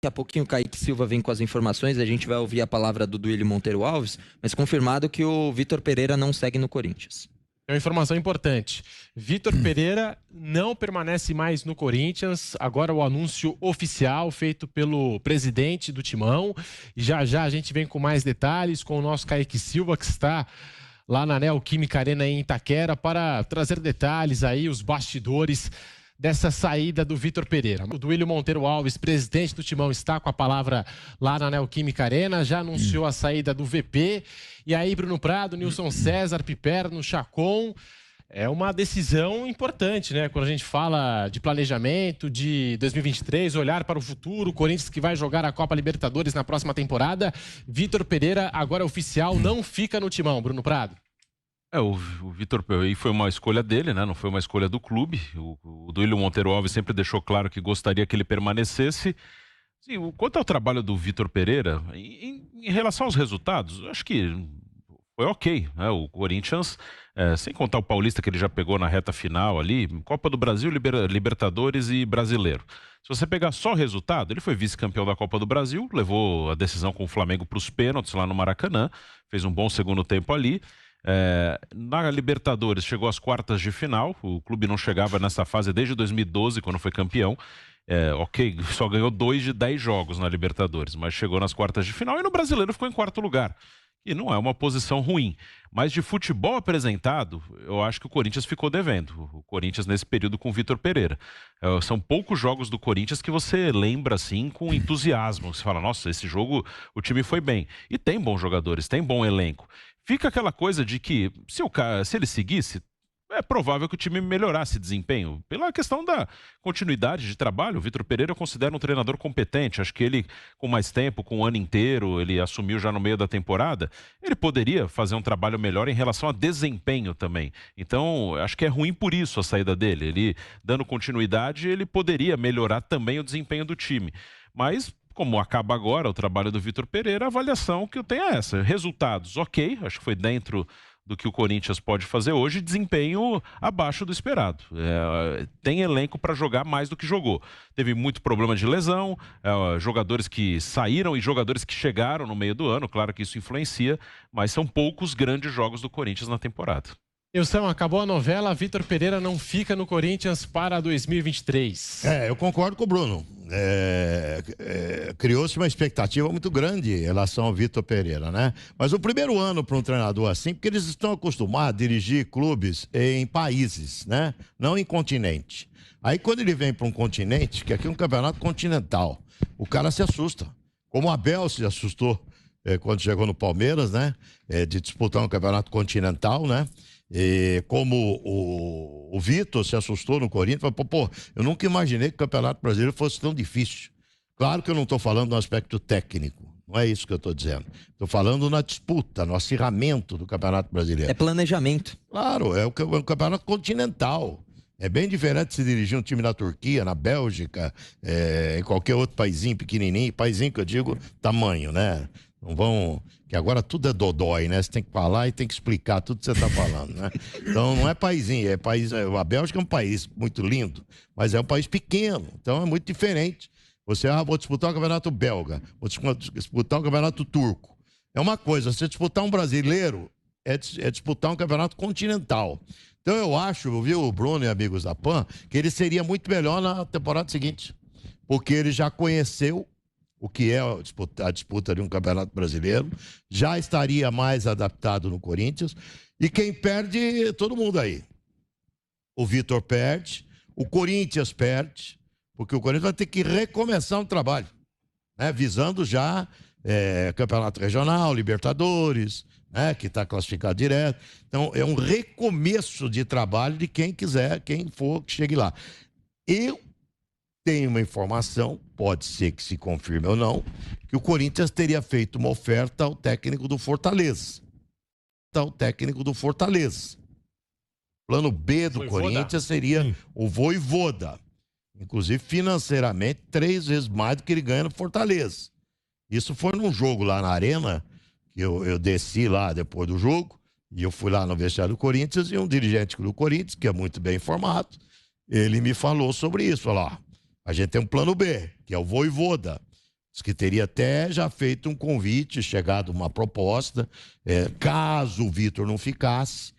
Daqui a pouquinho o Kaique Silva vem com as informações, a gente vai ouvir a palavra do Duílio Monteiro Alves, mas confirmado que o Vitor Pereira não segue no Corinthians. É uma informação importante. Vitor Pereira não permanece mais no Corinthians. Agora o anúncio oficial feito pelo presidente do Timão. E já já a gente vem com mais detalhes com o nosso Kaique Silva, que está lá na Neoquímica Arena em Itaquera, para trazer detalhes aí, os bastidores dessa saída do Vitor Pereira. O Duílio Monteiro Alves, presidente do Timão, está com a palavra lá na Neoquímica Arena, já anunciou a saída do VP. E aí, Bruno Prado, Nilson César, Piperno, Chacon. É uma decisão importante, né? Quando a gente fala de planejamento, de 2023, olhar para o futuro, o Corinthians que vai jogar a Copa Libertadores na próxima temporada. Vitor Pereira, agora oficial, não fica no Timão, Bruno Prado. O Vitor Pereira foi uma escolha dele, né? Não foi uma escolha do clube. O Duílio Monteiro Alves sempre deixou claro que gostaria que ele permanecesse. Sim, quanto ao trabalho do Vitor Pereira, em relação aos resultados, acho que foi ok, né? O Corinthians, sem contar o Paulista que ele já pegou na reta final ali, Copa do Brasil, Libertadores e Brasileiro. Se você pegar só o resultado, ele foi vice-campeão da Copa do Brasil, levou a decisão com o Flamengo para os pênaltis lá no Maracanã, fez um bom segundo tempo ali. Na Libertadores chegou às quartas de final, o clube não chegava nessa fase desde 2012, quando foi campeão. Ok, só ganhou 2 de 10 jogos na Libertadores, mas chegou nas quartas de final e no Brasileiro ficou em quarto lugar. E não é uma posição ruim, mas de futebol apresentado, eu acho que o Corinthians ficou devendo. O Corinthians nesse período com o Vitor Pereira. São poucos jogos do Corinthians que você lembra assim com entusiasmo. Você fala, nossa, esse jogo o time foi bem. E tem bons jogadores, tem bom elenco. Fica aquela coisa de que se ele seguisse, é provável que o time melhorasse desempenho. Pela questão da continuidade de trabalho, o Vitor Pereira eu considero um treinador competente. Acho que ele, com mais tempo, com o ano inteiro, ele assumiu já no meio da temporada, ele poderia fazer um trabalho melhor em relação a desempenho também. Então, acho que é ruim por isso a saída dele. Ele, dando continuidade, ele poderia melhorar também o desempenho do time. Mas como acaba agora o trabalho do Vitor Pereira, a avaliação que eu tenho é essa. Resultados, ok, acho que foi dentro do que o Corinthians pode fazer hoje, desempenho abaixo do esperado. Tem elenco para jogar mais do que jogou. Teve muito problema de lesão, jogadores que saíram e jogadores que chegaram no meio do ano, claro que isso influencia, mas são poucos grandes jogos do Corinthians na temporada. Nilson, acabou a novela, Vitor Pereira não fica no Corinthians para 2023. Eu concordo com o Bruno. Criou-se uma expectativa muito grande em relação ao Vitor Pereira, né? Mas o primeiro ano para um treinador assim, porque eles estão acostumados a dirigir clubes em países, né? Não em continente. Aí quando ele vem para um continente, que aqui é um campeonato continental, o cara se assusta. Como o Abel se assustou quando chegou no Palmeiras, né? De disputar um campeonato continental, né? E como o Vitor se assustou no Corinthians, falou, eu nunca imaginei que o Campeonato Brasileiro fosse tão difícil. Claro que eu não estou falando no aspecto técnico, não é isso que eu estou dizendo. Estou falando na disputa, no acirramento do Campeonato Brasileiro. É planejamento. Claro, é um campeonato continental. É bem diferente de se dirigir um time na Turquia, na Bélgica, em qualquer outro paizinho pequenininho, paizinho que eu digo, tamanho, né? Não vão... Que agora tudo é dodói, né? Você tem que falar e tem que explicar tudo que você está falando, né? Então não é paizinho, é país... A Bélgica é um país muito lindo, mas é um país pequeno, então é muito diferente. Você, vou disputar um campeonato belga, vou disputar um campeonato turco. É uma coisa, você disputar um brasileiro é disputar um campeonato continental. Então eu acho, viu, Bruno e amigos da PAN, que ele seria muito melhor na temporada seguinte, porque ele já conheceu o que é a disputa de um campeonato brasileiro, já estaria mais adaptado no Corinthians, e quem perde, todo mundo aí. O Vitor perde, o Corinthians perde, porque o Corinthians vai ter que recomeçar um trabalho, né, visando já campeonato regional, Libertadores, né, que está classificado direto. Então, é um recomeço de trabalho de quem quiser, quem for que chegue lá. Eu tenho uma informação, pode ser que se confirme ou não, que o Corinthians teria feito uma oferta ao técnico do Fortaleza. Plano B do Corinthians seria o Vojvoda. Inclusive, financeiramente, 3 vezes mais do que ele ganha no Fortaleza. Isso foi num jogo lá na Arena, que eu desci lá depois do jogo, e eu fui lá no vestiário do Corinthians, e um dirigente do Corinthians, que é muito bem informado, ele me falou sobre isso. Falou, a gente tem um plano B, que é o Vojvoda. Diz que teria até já feito um convite, chegado uma proposta, caso o Vitor não ficasse,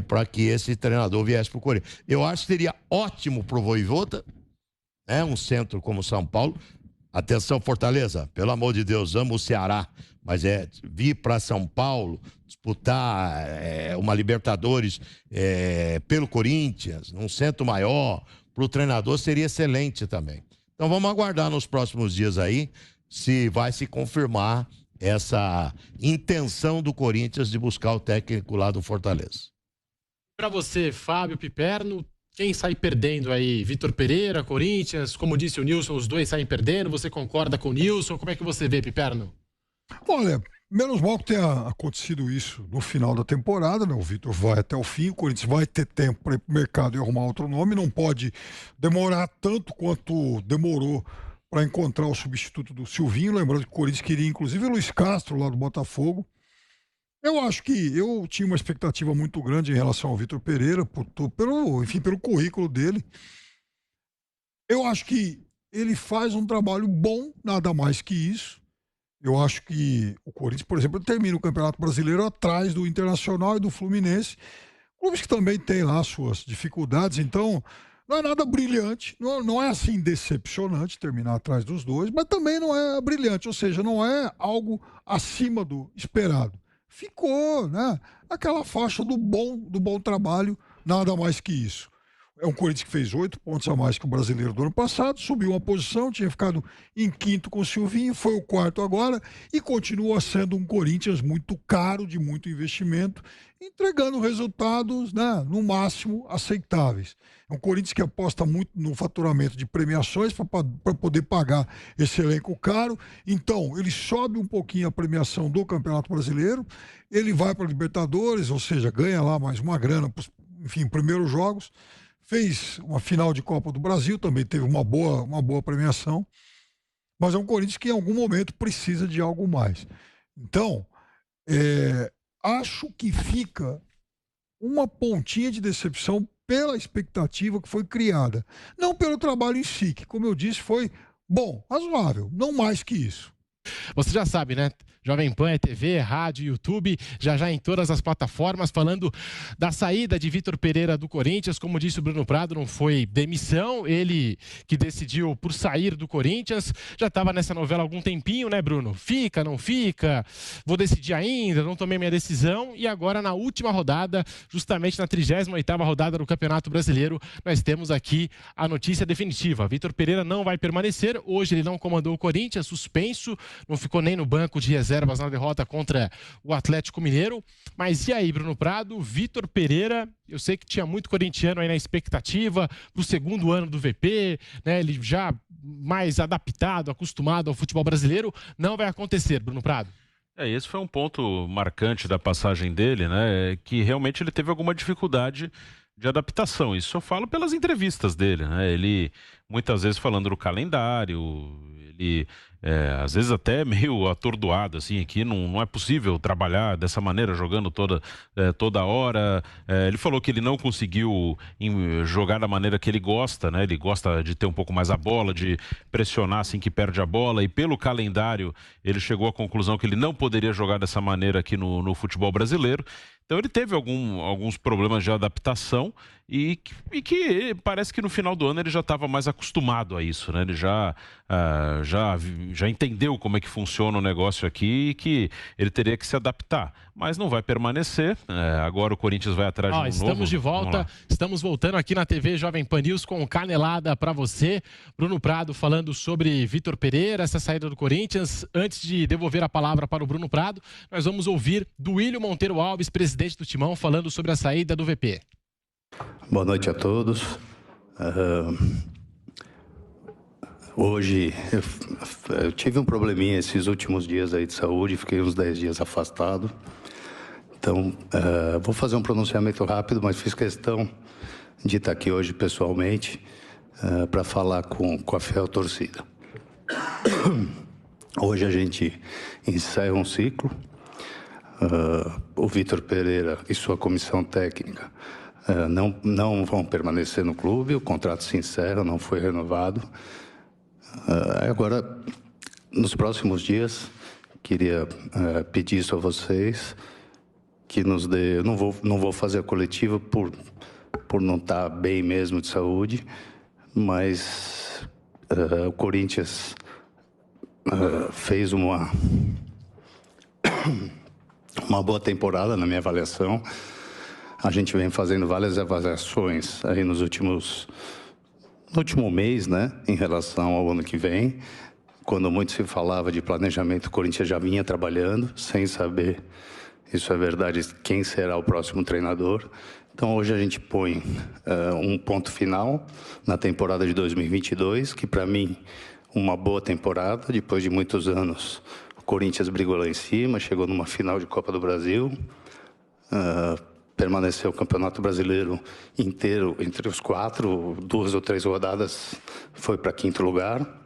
para que esse treinador viesse para o Corinthians. Eu acho que seria ótimo para o Vojvoda, né? Um centro como São Paulo. Atenção, Fortaleza, pelo amor de Deus, amo o Ceará, mas vir para São Paulo, disputar uma Libertadores pelo Corinthians, num centro maior, para o treinador seria excelente também. Então vamos aguardar nos próximos dias aí se vai se confirmar essa intenção do Corinthians de buscar o técnico lá do Fortaleza. Para você, Fábio, Piperno, quem sai perdendo aí? Vitor Pereira, Corinthians, como disse o Nilson, os dois saem perdendo. Você concorda com o Nilson? Como é que você vê, Piperno? Olha, menos mal que tenha acontecido isso no final da temporada, né? O Vitor vai até o fim, o Corinthians vai ter tempo para ir pro mercado e arrumar outro nome, não pode demorar tanto quanto demorou para encontrar o substituto do Silvinho. Lembrando que o Corinthians queria inclusive o Luiz Castro lá do Botafogo. Eu acho que eu tinha uma expectativa muito grande em relação ao Vitor Pereira, pelo currículo dele. Eu acho que ele faz um trabalho bom, nada mais que isso. Eu acho que o Corinthians, por exemplo, termina o Campeonato Brasileiro atrás do Internacional e do Fluminense, clubes que também têm lá suas dificuldades, então não é nada brilhante, não é assim decepcionante terminar atrás dos dois, mas também não é brilhante, ou seja, não é algo acima do esperado. Ficou, né? Aquela faixa do bom trabalho, nada mais que isso. É um Corinthians que fez 8 pontos a mais que o Brasileiro do ano passado, subiu uma posição, tinha ficado em quinto com o Silvinho, foi o quarto agora e continua sendo um Corinthians muito caro, de muito investimento, entregando resultados, né, no máximo aceitáveis. É um Corinthians que aposta muito no faturamento de premiações para poder pagar esse elenco caro. Então, ele sobe um pouquinho a premiação do Campeonato Brasileiro, ele vai para a Libertadores, ou seja, ganha lá mais uma grana, enfim, primeiros jogos. Fez uma final de Copa do Brasil, também teve uma boa premiação, mas é um Corinthians que em algum momento precisa de algo mais. Então, acho que fica uma pontinha de decepção pela expectativa que foi criada, não pelo trabalho em si, que, como eu disse, foi bom, razoável, não mais que isso. Você já sabe, né? Jovem Pan é TV, rádio, YouTube, já em todas as plataformas, falando da saída de Vitor Pereira do Corinthians. Como disse o Bruno Prado, não foi demissão, ele que decidiu por sair do Corinthians. Já estava nessa novela há algum tempinho, né, Bruno? Fica, não fica, vou decidir ainda, não tomei minha decisão. E agora, na última rodada, justamente na 38ª rodada do Campeonato Brasileiro, nós temos aqui a notícia definitiva. Vitor Pereira não vai permanecer. Hoje ele não comandou o Corinthians, suspenso, não ficou nem no banco de reservas na derrota contra o Atlético Mineiro. Mas e aí, Bruno Prado, Vitor Pereira, eu sei que tinha muito corintiano aí na expectativa para o segundo ano do VP, né? Ele já mais adaptado, acostumado ao futebol brasileiro, não vai acontecer, Bruno Prado. Esse foi um ponto marcante da passagem dele, né? Que realmente ele teve alguma dificuldade de adaptação. Isso eu falo pelas entrevistas dele, né? Ele muitas vezes falando do calendário, ele às vezes até meio atordoado, assim, aqui não é possível trabalhar dessa maneira, jogando toda hora. Ele falou que ele não conseguiu jogar da maneira que ele gosta, né? Ele gosta de ter um pouco mais a bola, de pressionar assim que perde a bola, e pelo calendário ele chegou à conclusão que ele não poderia jogar dessa maneira aqui no futebol brasileiro. Então ele teve alguns problemas de adaptação e que parece que no final do ano ele já estava mais acostumado a isso, né? Ele já entendeu como é que funciona o negócio aqui e que ele teria que se adaptar, mas não vai permanecer. Agora o Corinthians vai atrás de um novo. Estamos de volta, estamos voltando aqui na TV Jovem Pan News com Canelada para você. Bruno Prado falando sobre Vitor Pereira, essa saída do Corinthians. Antes de devolver a palavra para o Bruno Prado, nós vamos ouvir do Duílio Monteiro Alves, presidente do Timão, falando sobre a saída do VP. Boa noite a todos. Hoje eu tive um probleminha esses últimos dias aí de saúde, fiquei uns 10 dias afastado. Então, vou fazer um pronunciamento rápido, mas fiz questão de estar aqui hoje pessoalmente para falar com a fiel torcida. Hoje a gente encerra um ciclo. O Vitor Pereira e sua comissão técnica não vão permanecer no clube, o contrato se encerra, não foi renovado. Agora, nos próximos dias, queria pedir isso a vocês, que nos dê... Não vou fazer a coletiva por não estar bem mesmo de saúde, mas o Corinthians fez uma boa temporada, na minha avaliação. A gente vem fazendo várias avaliações aí no último mês, né, em relação ao ano que vem. Quando muito se falava de planejamento, o Corinthians já vinha trabalhando, sem saber, isso é verdade, quem será o próximo treinador. Então, hoje a gente põe um ponto final na temporada de 2022, que para mim, uma boa temporada. Depois de muitos anos, o Corinthians brigou lá em cima, chegou numa final de Copa do Brasil, permaneceu o Campeonato Brasileiro inteiro entre os 4, 2 ou 3 rodadas, foi para 5º lugar.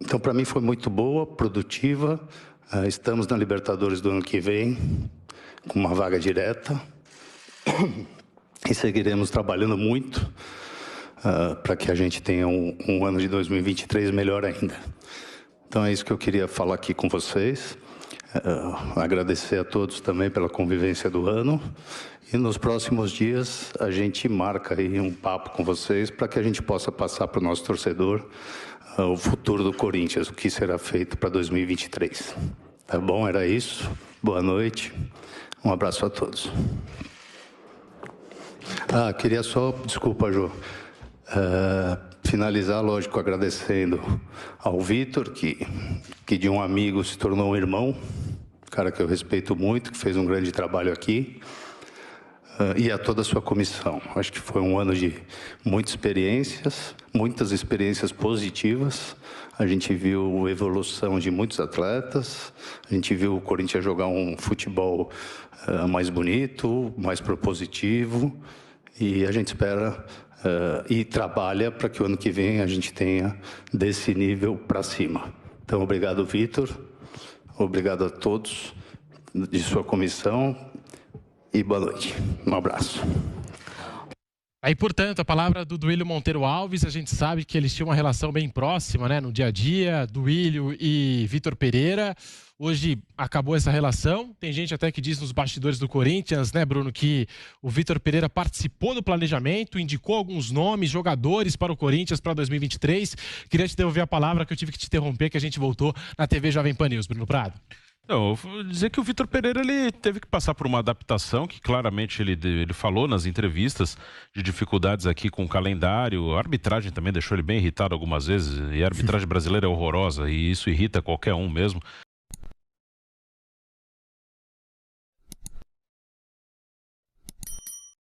Então, para mim, foi muito boa, produtiva. Estamos na Libertadores do ano que vem, com uma vaga direta. E seguiremos trabalhando muito para que a gente tenha um ano de 2023 melhor ainda. Então, é isso que eu queria falar aqui com vocês. Agradecer a todos também pela convivência do ano. E nos próximos dias a gente marca aí um papo com vocês para que a gente possa passar para o nosso torcedor o futuro do Corinthians, o que será feito para 2023. Tá bom? Era isso. Boa noite. Um abraço a todos. Queria só, desculpa, Jô, finalizar, lógico, agradecendo ao Vitor, que de um amigo se tornou um irmão, cara que eu respeito muito, que fez um grande trabalho aqui, e a toda a sua comissão. Acho que foi um ano de muitas experiências positivas. A gente viu a evolução de muitos atletas, a gente viu o Corinthians jogar um futebol mais bonito, mais propositivo, e a gente espera e trabalha para que o ano que vem a gente tenha desse nível para cima. Então, obrigado, Vitor, obrigado a todos de sua comissão e boa noite. Um abraço. Aí, portanto, a palavra do Duílio Monteiro Alves, a gente sabe que eles tinham uma relação bem próxima, né, no dia a dia, Duílio e Vitor Pereira. Hoje acabou essa relação. Tem gente até que diz nos bastidores do Corinthians, né, Bruno, que o Vitor Pereira participou do planejamento, indicou alguns nomes, jogadores para o Corinthians para 2023. Queria te devolver a palavra, que eu tive que te interromper, que a gente voltou na TV Jovem Pan News. Bruno Prado. Eu vou dizer que o Vitor Pereira ele teve que passar por uma adaptação que claramente ele falou nas entrevistas de dificuldades aqui com o calendário. A arbitragem também deixou ele bem irritado algumas vezes, e a arbitragem brasileira é horrorosa e isso irrita qualquer um mesmo.